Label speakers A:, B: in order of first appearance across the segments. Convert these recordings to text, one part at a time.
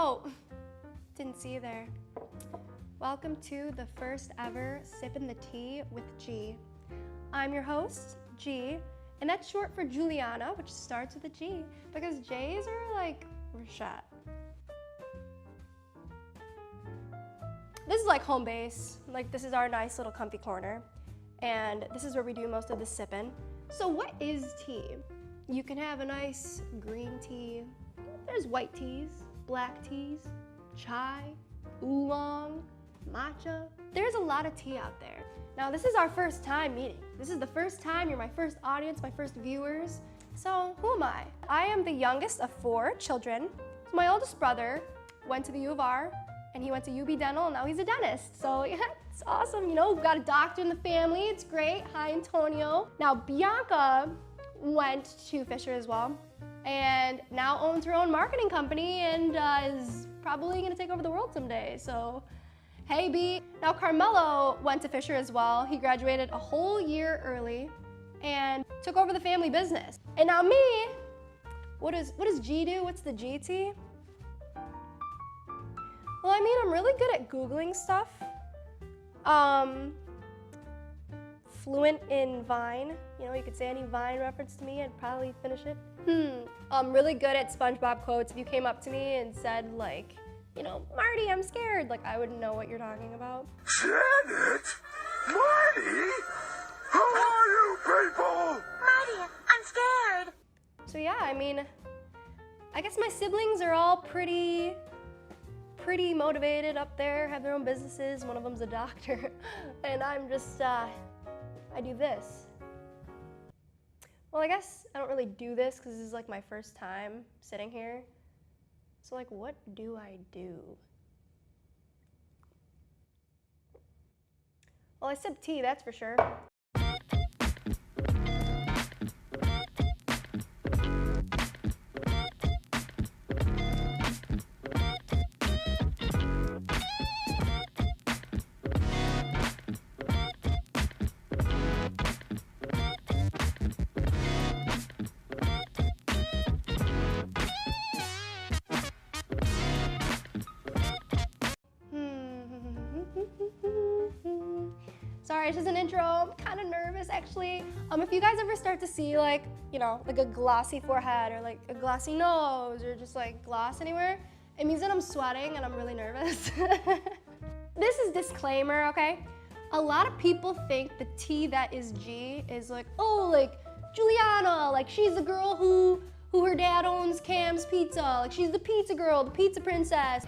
A: Oh, didn't see you there. Welcome to the first ever Sippin the Tea with G. I'm your host, G, and that's short for Juliana, which starts with a G, because J's are like Rashad. This is like home base. Like, this is our nice little comfy corner, and this is where we do most of the sippin'. So what is tea? You can have a nice green tea. There's white teas, black teas, chai, oolong, matcha. There's a lot of tea out there. Now, this is our first time meeting. This is the first time, you're my first audience, my first viewers. So who am I? I am the youngest of 4 children. My oldest brother went to the U of R, and he went to UB Dental, and now he's a dentist. So yeah, it's awesome, you know, we've got a doctor in the family, it's great. Hi, Antonio. Now, Bianca went to Fisher as well, and now owns her own marketing company and is probably gonna take over the world someday, so hey, B. Now, Carmelo went to Fisher as well. He graduated a whole year early and took over the family business. And now me, what does G do? What's the GT? Well, I mean, I'm really good at Googling stuff. Fluent in Vine. You know, you could say any Vine reference to me, I'd probably finish it. I'm really good at SpongeBob quotes. If you came up to me and said, like, you know, Marty, I'm scared, like, I wouldn't know what you're talking about.
B: Janet? Marty? How are you people?
C: Marty, I'm scared.
A: So yeah, I mean, I guess my siblings are all pretty motivated up there, have their own businesses. One of them's a doctor, and I'm just, I do this. Well, I guess I don't really do this because this is like my first time sitting here. So like, what do I do? Well, I sip tea, that's for sure. Sorry, it's just an intro. I'm kind of nervous, actually. If you guys ever start to see, like, you know, like a glossy forehead or like a glossy nose or just like gloss anywhere, it means that I'm sweating and I'm really nervous. This is disclaimer, okay? A lot of people think the T that is G is like, oh, like Juliana, like she's the girl who her dad owns Cam's Pizza, like she's the pizza girl, the pizza princess.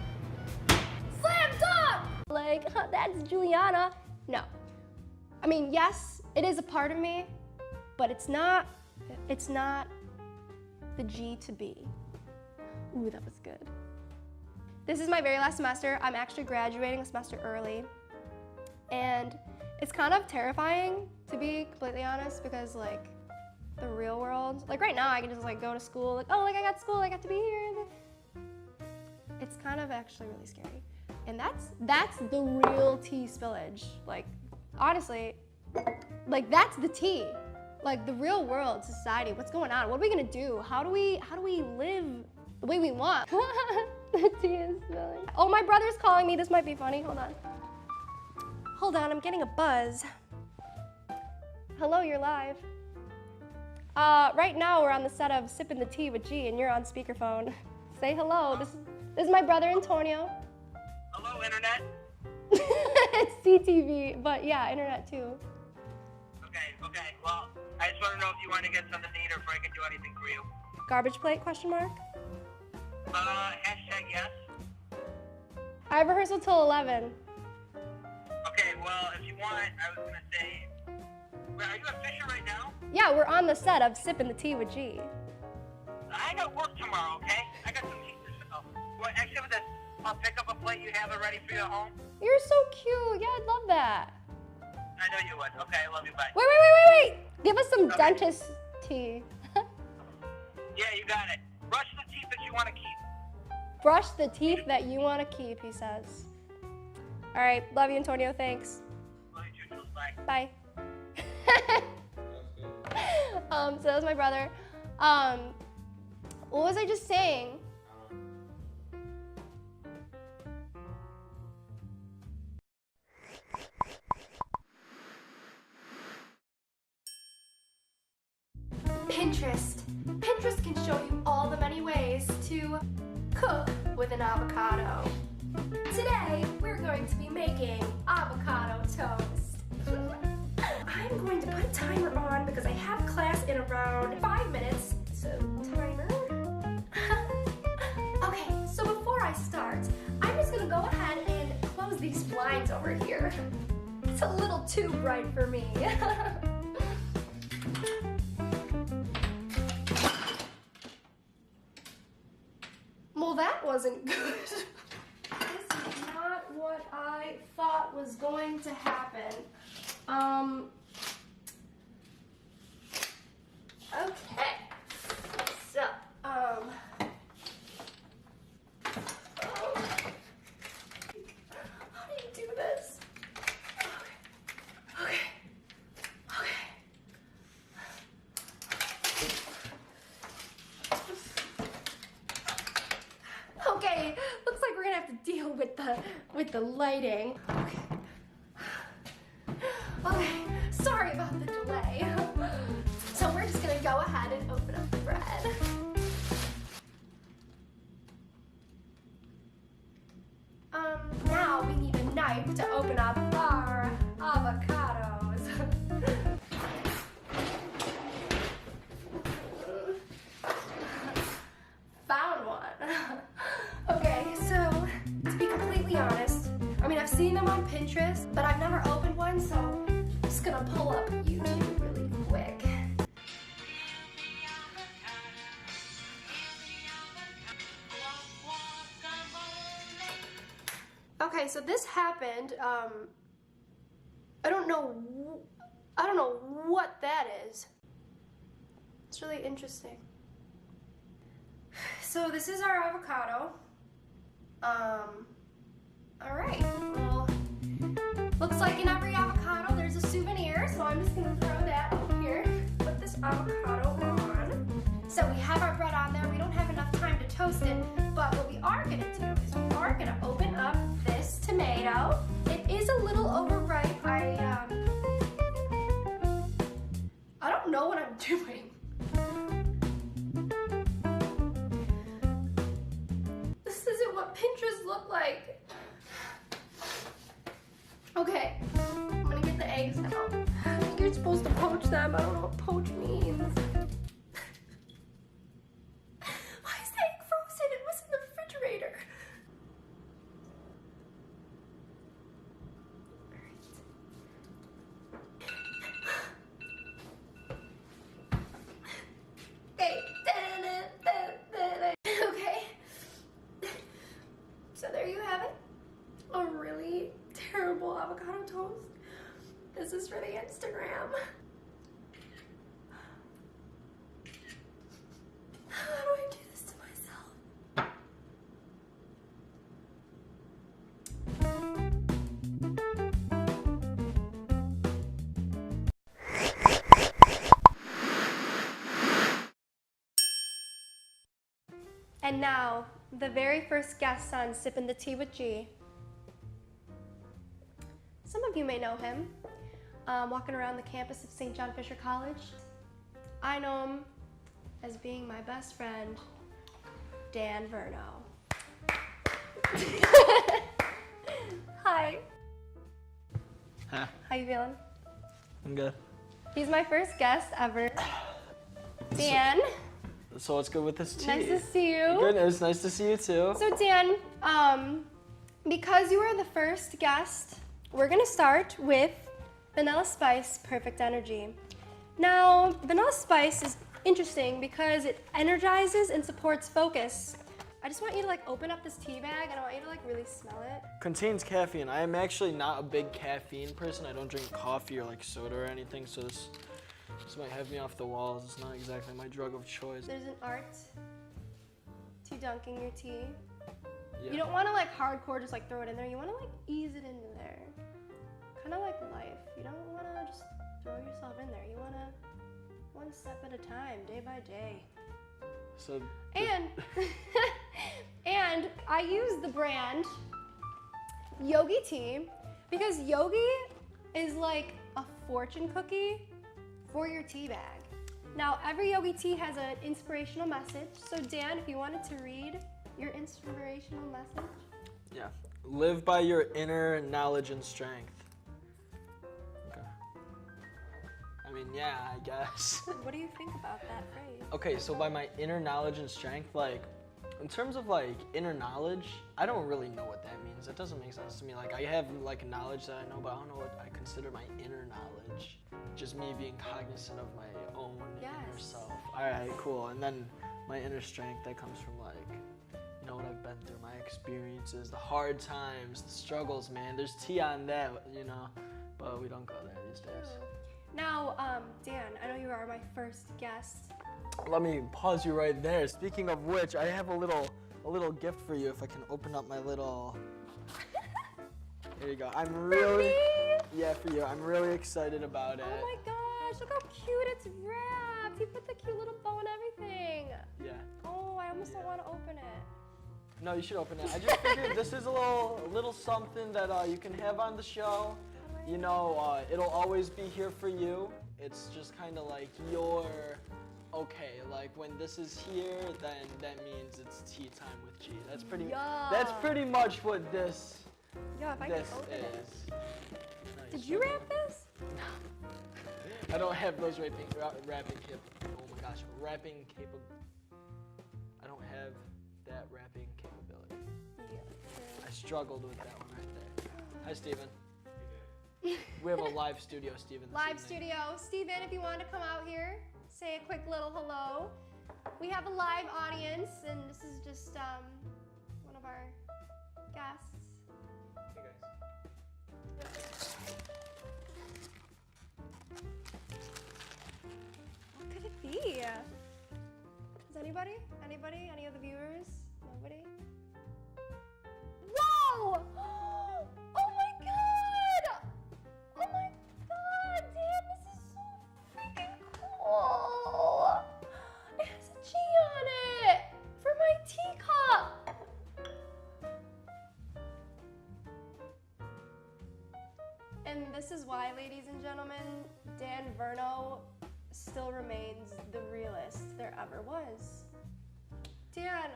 A: Slam dunk! Like, that's Juliana. No. I mean, yes, it is a part of me, but it's not the G to be. Ooh, that was good. This is my very last semester. I'm actually graduating a semester early, and it's kind of terrifying, to be completely honest, because like the real world, like right now I can just like go to school, like, oh, like I got school, I got to be here. It's kind of actually really scary. And that's the real tea spillage. Like, honestly, like that's the tea. Like the real world, society, what's going on? What are we gonna do? How do we live the way we want? The tea is spilling. Oh, my brother's calling me. This might be funny. Hold on. Hold on, I'm getting a buzz. Hello, you're live. Right now we're on the set of Sippin the Tea with G, and you're on speakerphone. Say hello. This is my brother Antonio.
D: Hello, internet.
A: It's CTV, but yeah, internet too.
D: Okay. Well, I just want to know if you want to get something to eat or if I can do anything for you.
A: Garbage plate, question mark?
D: Hashtag yes.
A: I have rehearsal till 11.
D: Okay, well, if you want, I was going to say, are you at Fisher right now?
A: Yeah, we're on the set of Sippin the Tea with G.
D: I got work tomorrow, okay? I got some teachers. Well, actually, with this, I'll pick up a plate. You have it ready for you at home?
A: You're so cute. Yeah, I'd love that.
D: I know you would. Okay, I love you. Bye.
A: Wait. Give us some dentist tea.
D: Yeah, you got it. Brush the teeth that you want to keep.
A: Brush the teeth that you want to keep, he says. All right, love you, Antonio. Thanks.
D: Love you too, Jules. Bye.
A: Bye. So that was my brother. What was I just saying? Pinterest. Pinterest can show you all the many ways to cook with an avocado. Today, we're going to be making avocado toast. I'm going to put a timer on because I have class in around 5 minutes. So, timer. Okay, so before I start, I'm just gonna go ahead and close these blinds over here. It's a little too bright for me. Well, that wasn't good. This is not what I thought was going to happen. Okay. So, how do you do this? Okay. Okay, looks like we're gonna have to deal with the lighting. Okay, sorry about the delay. So we're just gonna go ahead and open up the bread. Now we need a knife to open up our avocados. Found one. Okay, so to be completely honest, I mean, I've seen them on Pinterest, but I've never opened one, so I'm just gonna pull up YouTube really quick. Okay, so this happened, I don't know what that is. It's really interesting. So this is our avocado. All right, well, looks like in every avocado there's a souvenir, so I'm just gonna throw that up here, put this avocado on. So we have our bread on there, we don't have enough time to toast it, but what we are gonna do is we are gonna open up this tomato. It is a little overripe. I don't know what I'm doing. This isn't what Pinterest looked like. Okay, I'm gonna get the eggs out. I think you're supposed to poach them. I don't know what poach means. Why is the egg frozen? It was in the refrigerator. Okay. So there you have it. A really terrible avocado toast. This is for the Instagram. How do I do this to myself? And now, the very first guest on Sippin the Tea with G. Some of you may know him, walking around the campus of St. John Fisher College. I know him as being my best friend, Dan Verno. Hi.
E: Huh.
A: How you feeling?
E: I'm good.
A: He's my first guest ever. Dan.
E: So what's good with this tea?
A: Nice to see you.
E: Good, it's nice to see you too.
A: So Dan, because you are the first guest, we're gonna start with Vanilla Spice Perfect Energy. Now, Vanilla Spice is interesting because it energizes and supports focus. I just want you to like open up this tea bag and I want you to like really smell it.
E: Contains caffeine. I am actually not a big caffeine person. I don't drink coffee or like soda or anything, so this might have me off the walls. It's not exactly my drug of choice.
A: There's an art to dunking your tea.
E: Yeah.
A: You don't want to like hardcore just like throw it in there. You want to like ease it into there. Kind of like life. You don't want to just throw yourself in there. You want to one step at a time, day by day.
E: So
A: And and I use the brand Yogi Tea because Yogi is like a fortune cookie for your tea bag. Now, every yogi tea has an inspirational message. So Dan, if you wanted to read your inspirational message.
E: Yeah. Live by your inner knowledge and strength. Okay. I mean, yeah, I guess.
A: What do you think about that phrase?
E: Okay, so by my inner knowledge and strength, like, in terms of like inner knowledge, I don't really know what that means. It doesn't make sense to me. Like, I have like knowledge that I know, but I don't know what I consider my inner knowledge. Just me being cognizant of my own inner self. All right, cool. And then my inner strength, that comes from like, you know, what I've been through, my experiences, the hard times, the struggles, man. There's tea on that, you know, but we don't go there these days.
A: Now, Dan, I know you are my first guest.
E: Let me pause you right there. Speaking of which, I have a little gift for you. If I can open up my little. There you go. I'm really. Yeah, for you. I'm really excited about it.
A: Oh my gosh, look how cute it's wrapped. He put the cute little bow and everything.
E: Yeah.
A: Oh, I almost don't want to open it.
E: No, you should open it. I just figured this is a little something that you can have on the show. You know, it'll always be here for you. It's just kind of like your. Okay, like when this is here, then that means it's tea time with G. That's pretty much what this
A: Yeah, if I can
E: this
A: open it.
E: is. Nice.
A: Did you wrap this?
E: I don't have those wrapping oh my gosh, wrapping capable. I don't have that wrapping capability.
A: Yeah.
E: I struggled with that one right there. Hi, Steven. We have a live studio, Steven. this
A: Live
E: evening.
A: studio. Steven, if you want to come out here, say a quick little hello. We have a live audience, and this is just one of our guests.
F: Hey guys.
A: What could it be? Is anybody? Anybody? Any of the viewers? Nobody? Whoa! Oh my god! Oh my god, Dan, this is so freaking cool! It has a G on it for my teacup. And this is why, ladies and gentlemen, Dan Verno still remains the realest there ever was. Dan,
E: Yeah,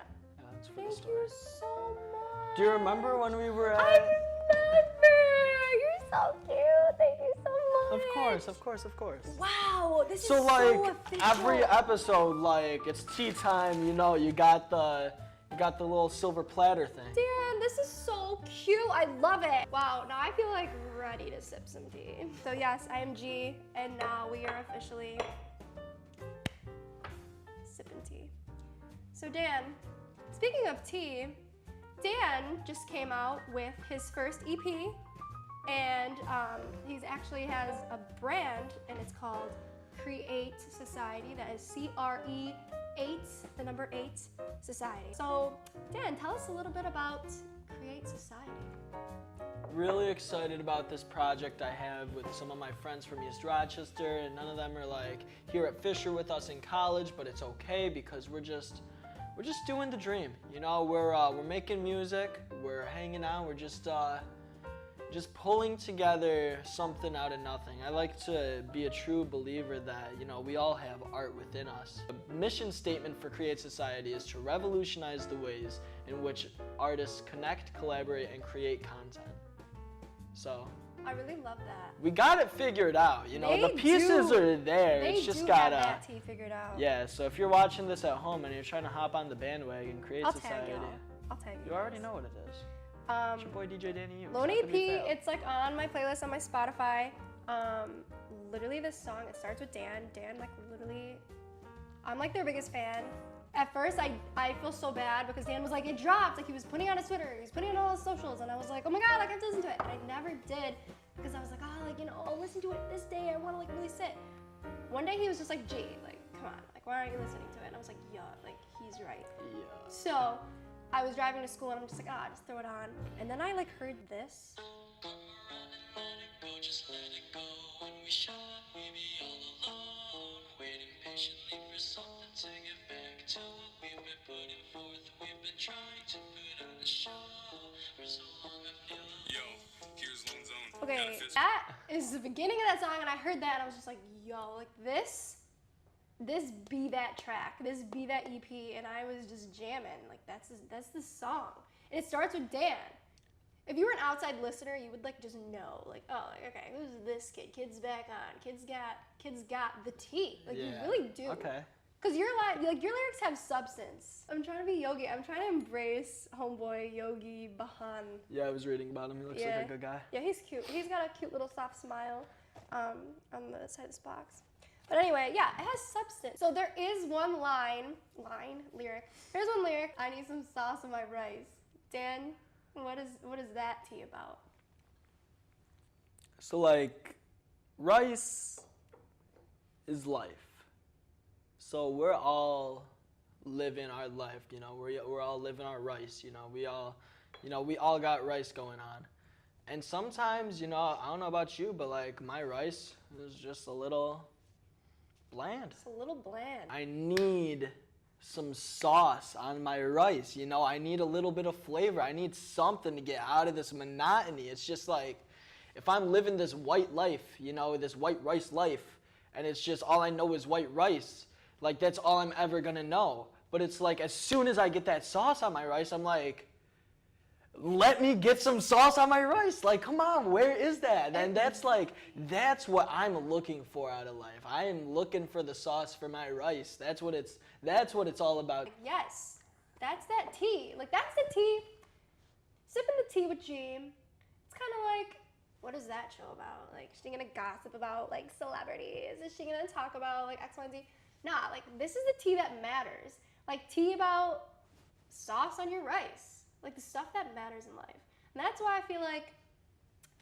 E: that's for the
A: thank
E: story.
A: you so much.
E: Do you remember when we were at?
A: I remember! You're so cute. Thank you so much.
E: Of course.
A: Wow, this
E: So
A: is
E: like
A: so official.
E: every episode, like it's tea time. You know, you got the little silver platter thing.
A: Dan, this is so cute. I love it. Wow, now I feel like ready to sip some tea. So yes, I am G, and now we are officially sipping tea. So Dan, speaking of tea, Dan just came out with his first EP, and he actually has a brand, and it's called Create Society. That is CRE8, the number 8 Society. So Dan, tell us a little bit about Create Society.
E: Really excited about this project I have with some of my friends from East Rochester, and none of them are like here at Fisher with us in college, but it's okay because we're just doing the dream. You know, we're making music, we're hanging out, we're just pulling together something out of nothing. I like to be a true believer that, you know, we all have art within us. The mission statement for Create Society is to revolutionize the ways in which artists connect, collaborate, and create content. So
A: I really love that.
E: we got it figured out, you know,
A: They
E: the pieces
A: do.
E: are there.
A: They
E: It's just
A: do
E: gotta,
A: have that tea figured out.
E: yeah, so if you're watching this at home and you're trying to hop on the bandwagon, Create
A: I'll
E: Society,
A: tag you. I'll tag you.
E: you already know what it is. It's your boy DJ Danny U.
A: Lone
E: Not to
A: EP,
E: be failed.
A: it's like on my playlist on my Spotify. Literally this song, it starts with Dan. Dan, like literally, I'm like their biggest fan. At first, I feel so bad because Dan was like, it dropped. Like he was putting it on his Twitter, he was putting it on all his socials, and I was like, oh my god, like I have to listen to it. And I never did because I was like, oh, like, you know, I'll listen to it this day. I want to like really sit. One day he was just like, G, like, come on, like, why aren't you listening to it? And I was like, yeah, like, he's right.
E: Yeah.
A: So I was driving to school and I'm just like, just throw it on. And then I like heard this. Okay, that is the beginning of that song, and I heard that and I was just like, yo, like this this Be That track, this Be That EP, and I was just jamming. Like that's the song. And it starts with Dan. If you were an outside listener, you would like just know, like, oh, like, okay, who's this kid? Kid's back on. Kid's got the tea. Like you really do.
E: Okay.
A: Cause your lyrics have substance. I'm trying to be Yogi. I'm trying to embrace homeboy Yogi Bahan.
E: Yeah, I was reading about him. He looks like a good guy.
A: Yeah, he's cute. He's got a cute little soft smile on the side of this box. But anyway, yeah, it has substance. So there is one lyric. There's one lyric. I need some sauce on my rice. Dan, what is that tea about?
E: So like, rice is life. So we're all living our life, you know. We're all living our rice, you know. We all got rice going on. And sometimes, you know, I don't know about you, but like my rice is just a little bland.
A: It's a little bland.
E: I need some sauce on my rice, you know. I need a little bit of flavor. I need something to get out of this monotony. It's just like, if I'm living this white life, you know, this white rice life, and it's just all I know is white rice, like that's all I'm ever gonna know. But it's like, as soon as I get that sauce on my rice, I'm like, let me get some sauce on my rice. Like, come on, where is that? And that's what I'm looking for out of life. I am looking for the sauce for my rice. That's what it's all about.
A: Yes, that's that tea. Like that's the tea. Sipping the tea with G. It's kind of like, what is that show about? Like, is she gonna gossip about like celebrities? Is she gonna talk about like X, Y, and Z? Nah, like this is the tea that matters. Like tea about sauce on your rice. Like the stuff that matters in life. And that's why I feel like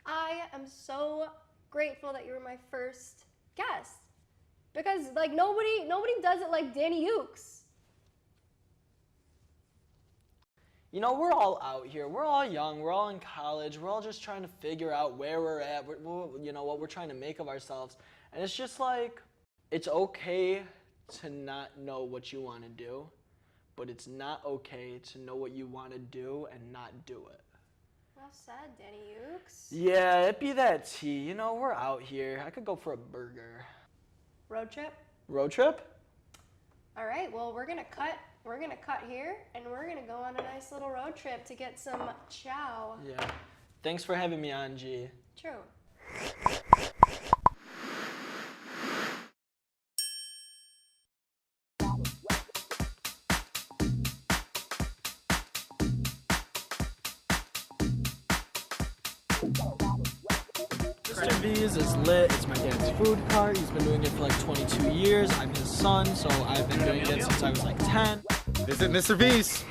A: I am so grateful that you were my first guest. Because like nobody does it like Danny Ukes.
E: You know, we're all out here. We're all young. We're all in college. We're all just trying to figure out where we're at, you know, what we're trying to make of ourselves. And it's just like, it's okay to not know what you want to do, but it's not okay to know what you want to do and not do it.
A: Well said, Danny Ukes.
E: Yeah, it be that tea. You know, we're out here. I could go for a burger.
A: Road trip?
E: Road trip?
A: All right, well, we're gonna cut here, and we're gonna go on a nice little road trip to get some chow.
E: Yeah. Thanks for having me on, G.
A: True.
E: Mr. V's is lit. It's my dad's food cart. He's been doing it for like 22 years. I'm his son, so I've been doing it since I was like 10.
G: Visit Mr. V's.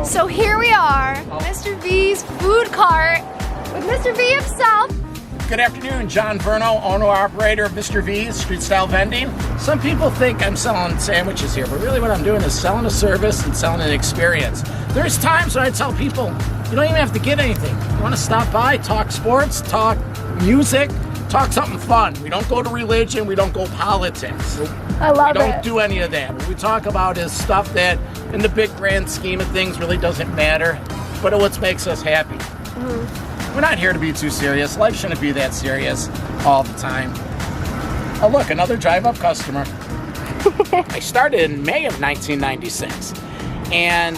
A: So here we are, Mr. V's food cart with Mr. V himself.
H: Good afternoon, John Verno, owner-operator of Mr. V's Street Style Vending. Some people think I'm selling sandwiches here, but really what I'm doing is selling a service and selling an experience. There's times when I tell people, you don't even have to get anything. You want to stop by, talk sports, talk music, talk something fun. We don't go to religion, we don't go politics.
A: I love it.
H: We don't do any of that. What we talk about is stuff that, in the big grand scheme of things, really doesn't matter, but it's what makes us happy. We're not here to be too serious. Life shouldn't be that serious all the time. Oh, look, another drive-up customer. I started in May of 1996, and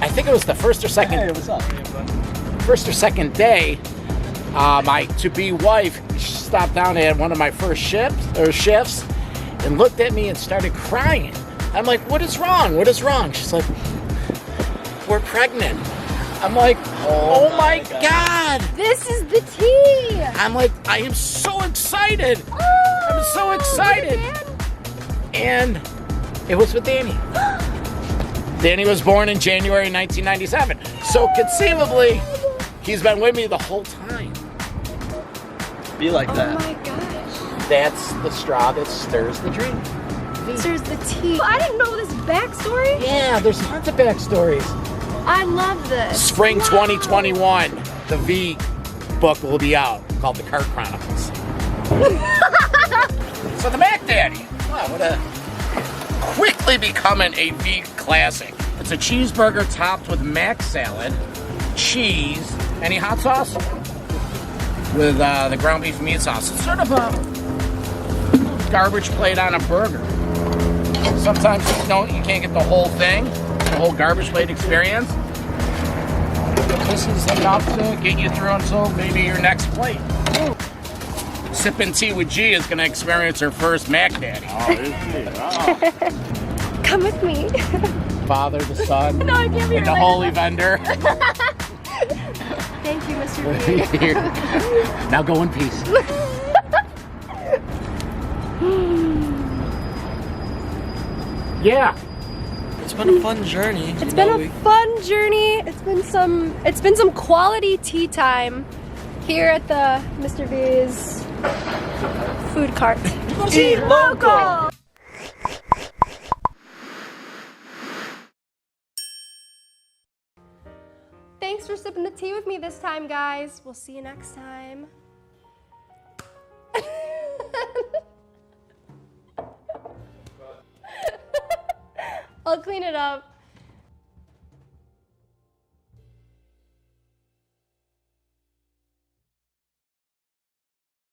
H: I think it was the first or second.
E: Hey, what's up?
H: First or second day, my to-be wife stopped down at one of my first shifts and looked at me and started crying. I'm like, "What is wrong? What is wrong?" She's like, "We're pregnant." I'm like, oh my God.
A: This is the tea.
H: I'm like, I am so excited. I'm so excited. And it was with Danny. Danny was born in January 1997. So conceivably, he's been with me the whole time.
E: Be like that.
A: Oh my gosh.
H: That's the straw that stirs the drink.
A: Stirs the tea. I didn't know this backstory.
H: Yeah, there's lots of backstories.
A: I love this.
H: Spring 2021, the V book will be out called The Cart Chronicles. So the Mac Daddy, wow, what a quickly becoming a V classic. It's a cheeseburger topped with mac salad, cheese. Any hot sauce? With the ground beef meat sauce. It's sort of a garbage plate on a burger. Sometimes you can't get the whole thing, the whole garbage plate experience. This is enough to get you through until maybe your next plate. Sippin' Tea with G is going to experience her first Mac Daddy.
B: Oh, is she?
A: Come with me.
H: Father, the Son,
A: No, I can't be
H: and the
A: related.
H: Holy Vendor.
A: Thank you, Mr. B.
H: Now go in peace. Yeah.
E: It's been a fun journey.
A: It's been a fun journey. It's been some quality tea time here at the Mr. B's food cart.
E: Eat local.
A: Thanks for sipping the tea with me this time, guys. We'll see you next time. I'll clean it up.